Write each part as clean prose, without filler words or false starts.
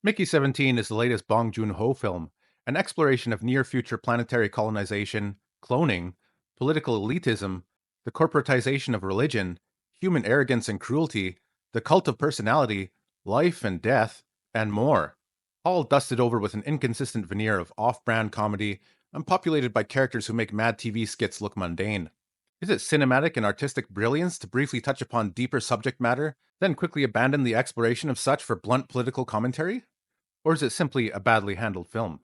Mickey 17 is the latest Bong Joon Ho film, an exploration of near future planetary colonization, cloning, political elitism, the corporatization of religion, human arrogance and cruelty, the cult of personality, life and death, and more. All dusted over with an inconsistent veneer of off brand comedy and populated by characters who make mad TV skits look mundane. Is it cinematic and artistic brilliance to briefly touch upon deeper subject matter, then quickly abandon the exploration of such for blunt political commentary? Or is it simply a badly handled film?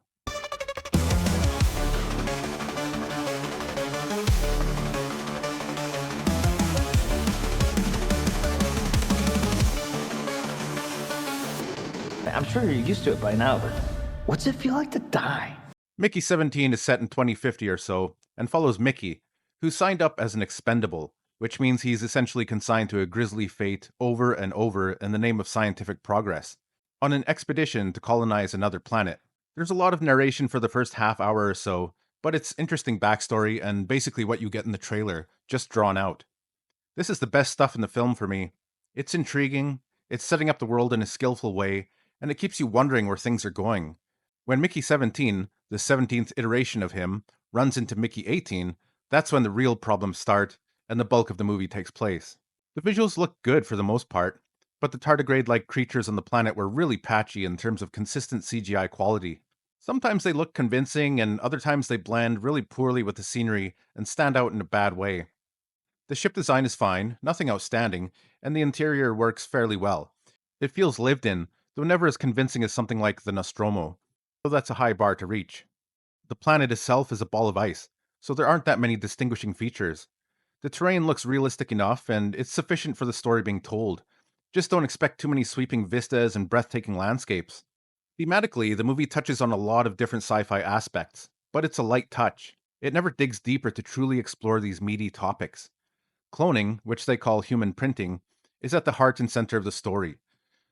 I'm sure you're used to it by now, but what's it feel like to die? Mickey 17 is set in 2050 or so and follows Mickey, who signed up as an expendable, which means he's essentially consigned to a grisly fate over and over in the name of scientific progress, on an expedition to colonize another planet. There's a lot of narration for the first half hour or so, but it's interesting backstory and basically what you get in the trailer, just drawn out. This is the best stuff in the film for me. It's intriguing, it's setting up the world in a skillful way, and it keeps you wondering where things are going. When Mickey 17, the 17th iteration of him, runs into Mickey 18, that's when the real problems start and the bulk of the movie takes place. The visuals look good for the most part, but the tardigrade like creatures on the planet were really patchy in terms of consistent CGI quality. Sometimes they look convincing, and other times they blend really poorly with the scenery and stand out in a bad way. The ship design is fine, nothing outstanding, and the interior works fairly well. It feels lived in, though never as convincing as something like the Nostromo, though that's a high bar to reach. The planet itself is a ball of ice, so there aren't that many distinguishing features. The terrain looks realistic enough, and it's sufficient for the story being told. Just don't expect too many sweeping vistas and breathtaking landscapes. Thematically, the movie touches on a lot of different sci fi aspects, but it's a light touch. It never digs deeper to truly explore these meaty topics. Cloning, which they call human printing, is at the heart and center of the story.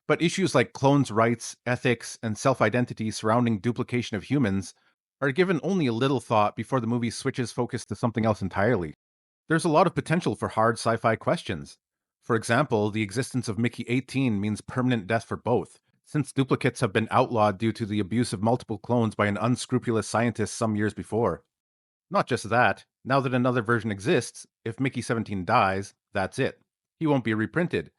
But issues like clones' rights, ethics, and self identity surrounding duplication of humans are given only a little thought before the movie switches focus to something else entirely. There's a lot of potential for hard sci fi questions. For example, the existence of Mickey 18 means permanent death for both, since duplicates have been outlawed due to the abuse of multiple clones by an unscrupulous scientist some years before. Not just that, now that another version exists, if Mickey 17 dies, that's it. He won't be reprinted,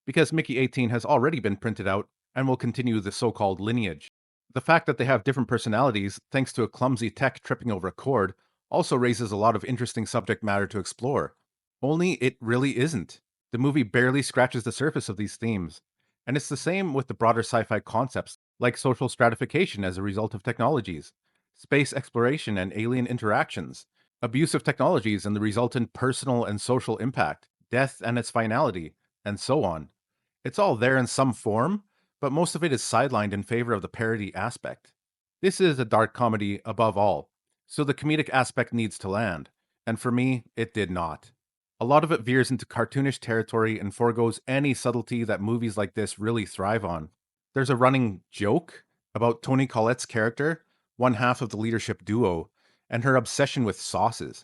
because Mickey 18 has already been printed out and will continue the so called lineage. The fact that they have different personalities, thanks to a clumsy tech tripping over a cord, also raises a lot of interesting subject matter to explore. Only it really isn't. The movie barely scratches the surface of these themes. And it's the same with the broader sci fi concepts, like social stratification as a result of technologies, space exploration and alien interactions, abuse of technologies and the resultant personal and social impact, death and its finality, and so on. It's all there in some form, but most of it is sidelined in favor of the parody aspect. This is a dark comedy above all, so the comedic aspect needs to land, and for me, it did not. A lot of it veers into cartoonish territory and foregoes any subtlety that movies like this really thrive on. There's a running joke about Toni Collette's character, one half of the leadership duo, and her obsession with sauces.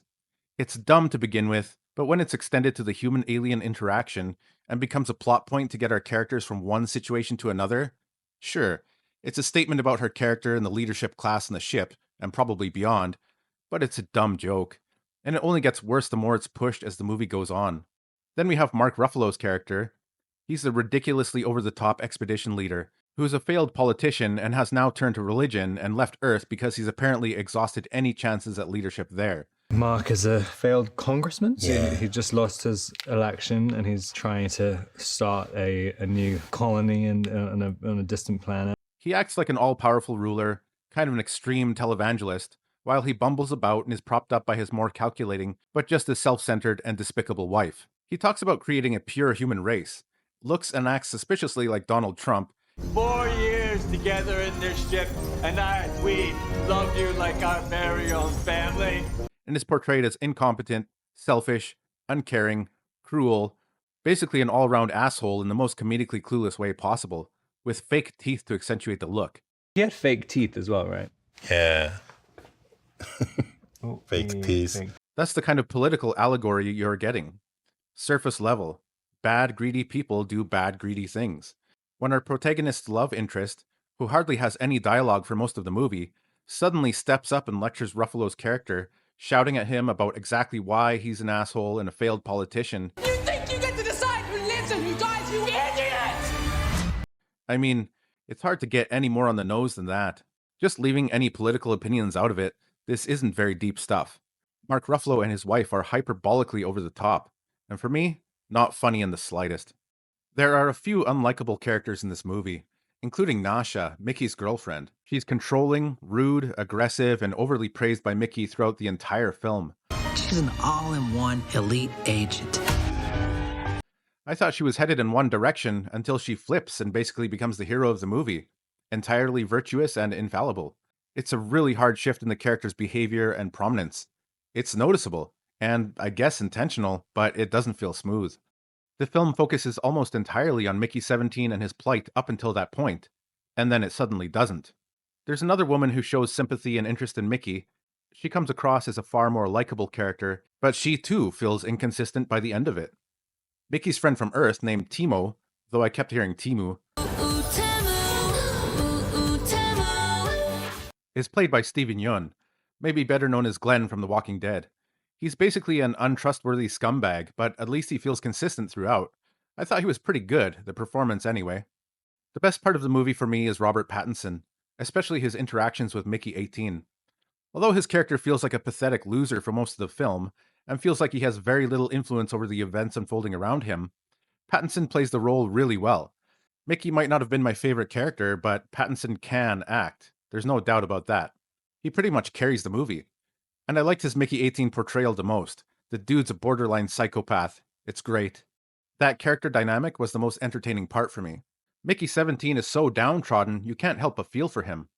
It's dumb to begin with, but when it's extended to the human alien interaction and becomes a plot point to get our characters from one situation to another, sure, it's a statement about her character and the leadership class on the ship, and probably beyond, but it's a dumb joke, and it only gets worse the more it's pushed as the movie goes on. Then we have Mark Ruffalo's character. He's the ridiculously over the top expedition leader, who is a failed politician and has now turned to religion and left Earth because he's apparently exhausted any chances at leadership there. Mark is a failed congressman. Yeah. He just lost his election and he's trying to start a new colony on a distant planet. He acts like an all powerful ruler, kind of an extreme televangelist, while he bumbles about and is propped up by his more calculating, but just as self centered and despicable wife. He talks about creating a pure human race, looks and acts suspiciously like Donald Trump. 4 years together in this ship, and we loved you like our very own family. And is portrayed as incompetent, selfish, uncaring, cruel, basically an all round asshole in the most comedically clueless way possible, with fake teeth to accentuate the look. He had fake teeth as well, right? Yeah. Oh, Fake teeth. That's the kind of political allegory you're getting. Surface level. Bad, greedy people do bad, greedy things. When our protagonist's love interest, who hardly has any dialogue for most of the movie, suddenly steps up and lectures Ruffalo's character, shouting at him about exactly why he's an asshole and a failed politician. You think you get to decide who lives and who dies, you idiot! I mean, it's hard to get any more on the nose than that. Just leaving any political opinions out of it, this isn't very deep stuff. Mark Ruffalo and his wife are hyperbolically over the top, and for me, not funny in the slightest. There are a few unlikable characters in this movie, including Nasha, Mickey's girlfriend. She's controlling, rude, aggressive, and overly praised by Mickey throughout the entire film. She's an all-in-one elite agent. I thought she was headed in one direction until she flips and basically becomes the hero of the movie, entirely virtuous and infallible. It's a really hard shift in the character's behavior and prominence. It's noticeable, and I guess intentional, but it doesn't feel smooth. The film focuses almost entirely on Mickey 17 and his plight up until that point, and then it suddenly doesn't. There's another woman who shows sympathy and interest in Mickey. She comes across as a far more likable character, but she too feels inconsistent by the end of it. Mickey's friend from Earth, named Timo, though I kept hearing Timu, is played by Steven Yeun, maybe better known as Glenn from The Walking Dead. He's basically an untrustworthy scumbag, but at least he feels consistent throughout. I thought he was pretty good, the performance anyway. The best part of the movie for me is Robert Pattinson, especially his interactions with Mickey 18. Although his character feels like a pathetic loser for most of the film, and feels like he has very little influence over the events unfolding around him, Pattinson plays the role really well. Mickey might not have been my favorite character, but Pattinson can act. There's no doubt about that. He pretty much carries the movie. And I liked his Mickey 18 portrayal the most. The dude's a borderline psychopath. It's great. That character dynamic was the most entertaining part for me. Mickey 17 is so downtrodden, you can't help but feel for him.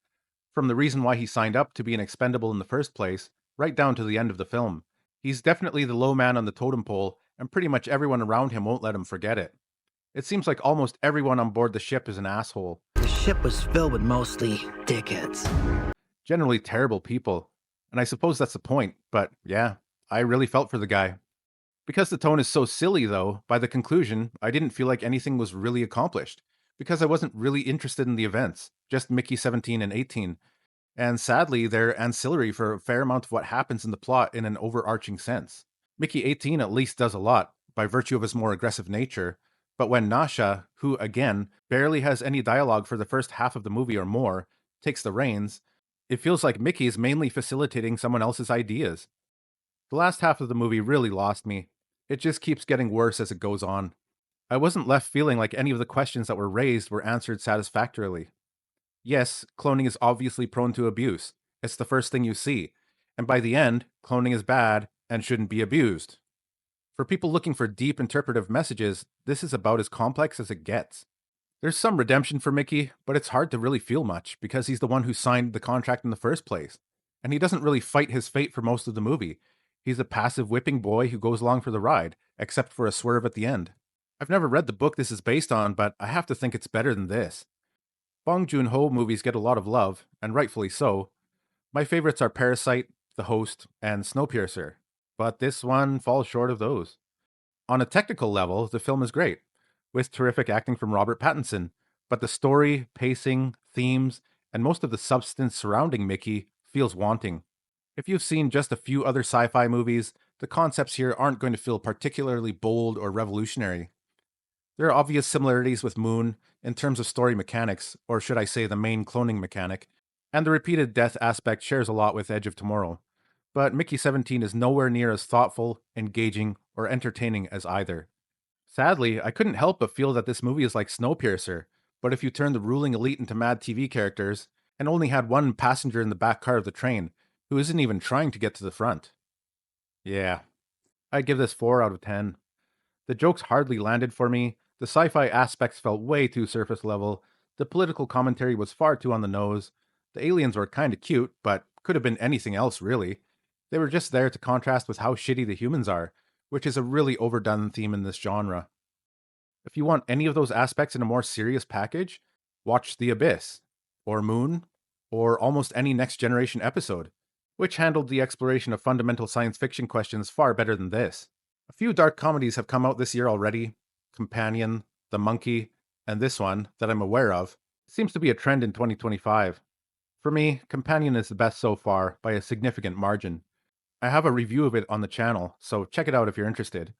From the reason why he signed up to be an expendable in the first place, right down to the end of the film. He's definitely the low man on the totem pole, and pretty much everyone around him won't let him forget it. It seems like almost everyone on board the ship is an asshole. The ship was filled with mostly dickheads. Generally terrible people. And I suppose that's the point, but yeah, I really felt for the guy. Because the tone is so silly, though, by the conclusion, I didn't feel like anything was really accomplished. Because I wasn't really interested in the events, just Mickey 17 and 18. And sadly, they're ancillary for a fair amount of what happens in the plot in an overarching sense. Mickey 18 at least does a lot, by virtue of his more aggressive nature, but when Nasha, who again barely has any dialogue for the first half of the movie or more, takes the reins, it feels like Mickey is mainly facilitating someone else's ideas. The last half of the movie really lost me. It just keeps getting worse as it goes on. I wasn't left feeling like any of the questions that were raised were answered satisfactorily. Yes, cloning is obviously prone to abuse. It's the first thing you see. And by the end, cloning is bad and shouldn't be abused. For people looking for deep interpretive messages, this is about as complex as it gets. There's some redemption for Mickey, but it's hard to really feel much because he's the one who signed the contract in the first place. And he doesn't really fight his fate for most of the movie. He's a passive whipping boy who goes along for the ride, except for a swerve at the end. I've never read the book this is based on, but I have to think it's better than this. Bong Joon Ho movies get a lot of love, and rightfully so. My favorites are Parasite, The Host, and Snowpiercer, but this one falls short of those. On a technical level, the film is great, with terrific acting from Robert Pattinson, but the story, pacing, themes, and most of the substance surrounding Mickey feels wanting. If you've seen just a few other sci-fi movies, the concepts here aren't going to feel particularly bold or revolutionary. There are obvious similarities with Moon in terms of story mechanics, or should I say the main cloning mechanic, and the repeated death aspect shares a lot with Edge of Tomorrow. But Mickey 17 is nowhere near as thoughtful, engaging, or entertaining as either. Sadly, I couldn't help but feel that this movie is like Snowpiercer, but if you turn the ruling elite into mad TV characters, and only had one passenger in the back car of the train, who isn't even trying to get to the front. Yeah, I'd give this 4 out of 10. The jokes hardly landed for me, the sci-fi aspects felt way too surface level, the political commentary was far too on the nose, the aliens were kinda cute, but could have been anything else really. They were just there to contrast with how shitty the humans are, which is a really overdone theme in this genre. If you want any of those aspects in a more serious package, watch The Abyss, or Moon, or almost any Next Generation episode, which handled the exploration of fundamental science fiction questions far better than this. A few dark comedies have come out this year already, Companion, The Monkey, and this one, that I'm aware of, Seems to be a trend in 2025. For me, Companion is the best so far by a significant margin. I have a review of it on the channel, so check it out if you're interested.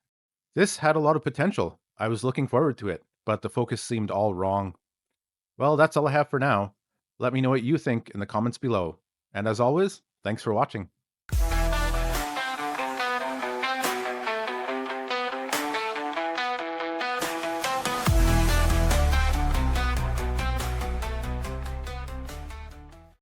This had a lot of potential. I was looking forward to it, but the focus seemed all wrong. Well, that's all I have for now. Let me know what you think in the comments below. And as always, thanks for watching.